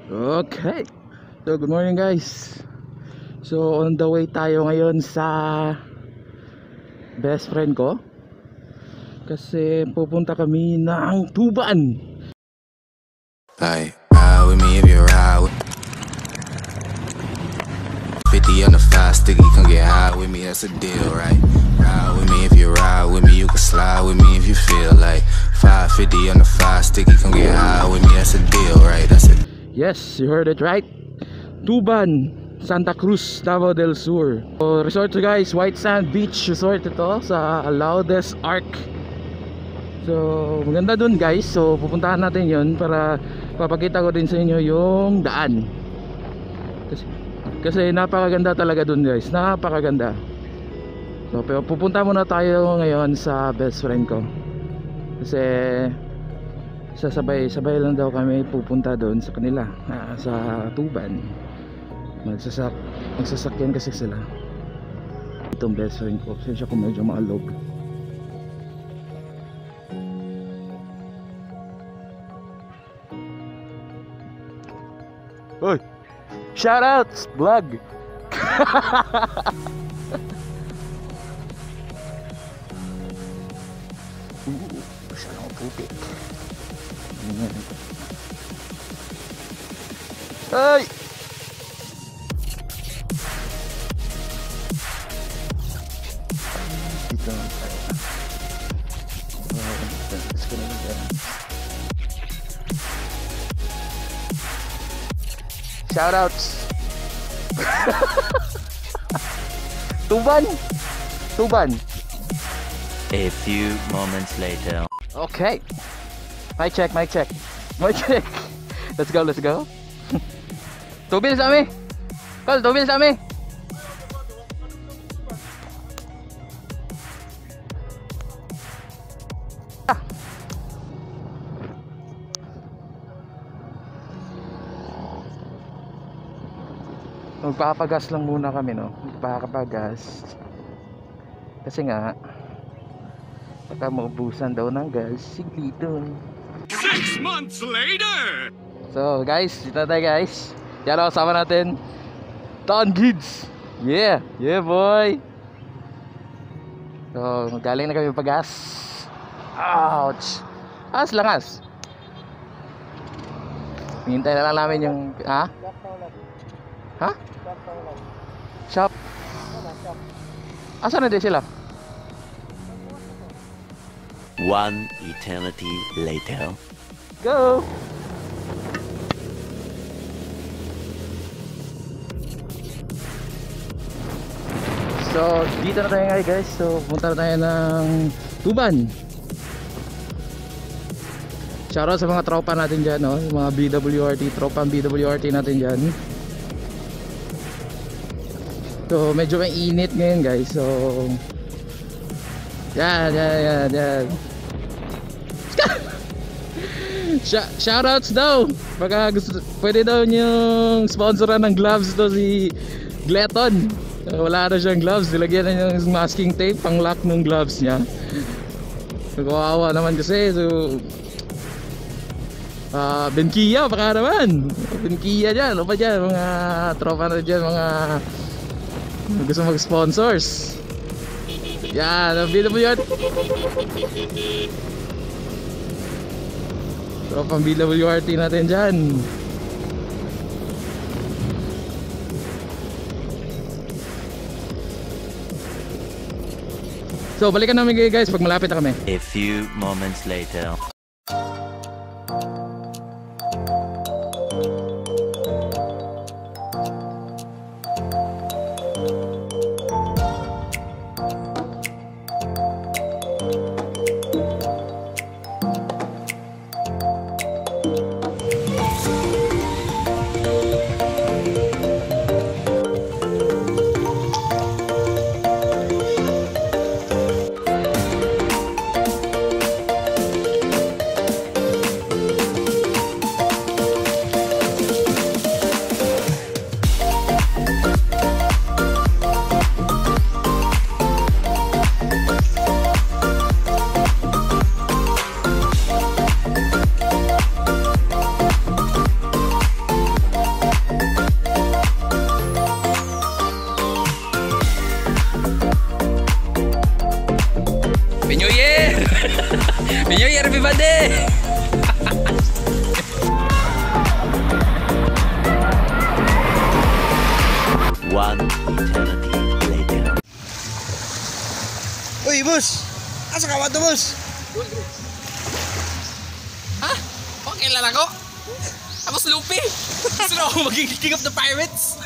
Okay. So good morning guys. So on the way tayo ngayon sa best friend ko. Kasi pupunta kami ng Tuban. Like, ride with me if you ride with 50 on the 5 sticky, come get high with me, that's a deal, right? Ride with me if you ride with me, you can slide with me if you feel like 550 on the 5 sticky, come get high with me, that's a deal, right? That's it. Yes, you heard it right. Tuban, Santa Cruz, Davao del Sur. So, resort to guys, White Sand Beach Resort ito sa Laudes Arc. So maganda dun guys. So pupuntahan natin yon para papakita ko din sa inyo yung daan. Kasi napakaganda talaga dun guys. Napakaganda. So pupunta muna tayo ngayon sa best friend ko. Kasi sabay lang daw kami pupunta doon sa kanila, sa Tuban. Magsasakyan kasi sila. Itong best friend ko, siya ko medyo maalog. Hoy! Shoutouts! Vlog! Masyadong putik. Ay! Dito lang tayo. Let's go na dyan. Shoutouts! Tuban! Tuban! A few moments later. Okay. Mic check. Let's go. Tubil sa amin. Kol, tubil sa amin. Magpapagas lang muna kami, no? Magpapagas. Kasi nga baka maubusan daw ng gas siglito. 6 months later! So guys, dito na tayo guys. Yan o, kasama natin Ton Gids. Yeah boy. So galing na kami pagas. Ouch. Langas. Hintay na lang namin yung ha? Shop. Asan na din sila? One eternity later. Go! So, dito na tayo ngayon guys. So, punta na tayo ng Tuban. Shoutout sa mga tropa natin dyan, no? Yung mga BWRT, tropang BWRT natin dyan. So, medyo may init ngayon guys. So, yan. Shoutouts daw. Baka gusto, pwede daw niyong sponsoran ng gloves to si Gleton. Wala na siyang gloves. Nilagyan na yung masking tape pang lock ng gloves niya. Kawawa naman kasi. So Benkia baka naman. Benkia dyan. Ano pa dyan? Mga tropa na dyan. Mga gusto mag-sponsors. Yan. Ang BWRT. Tropang BWRT natin dyan. So balikan namin kayo guys pag malapit na kami. A few moments later. New Year, everybody! One eternity later. Uy, boss! Asa ka ba ito, boss? Ha? Okay lang ako? Ako si Luffy! Gusto na ako maging King of the Pirates?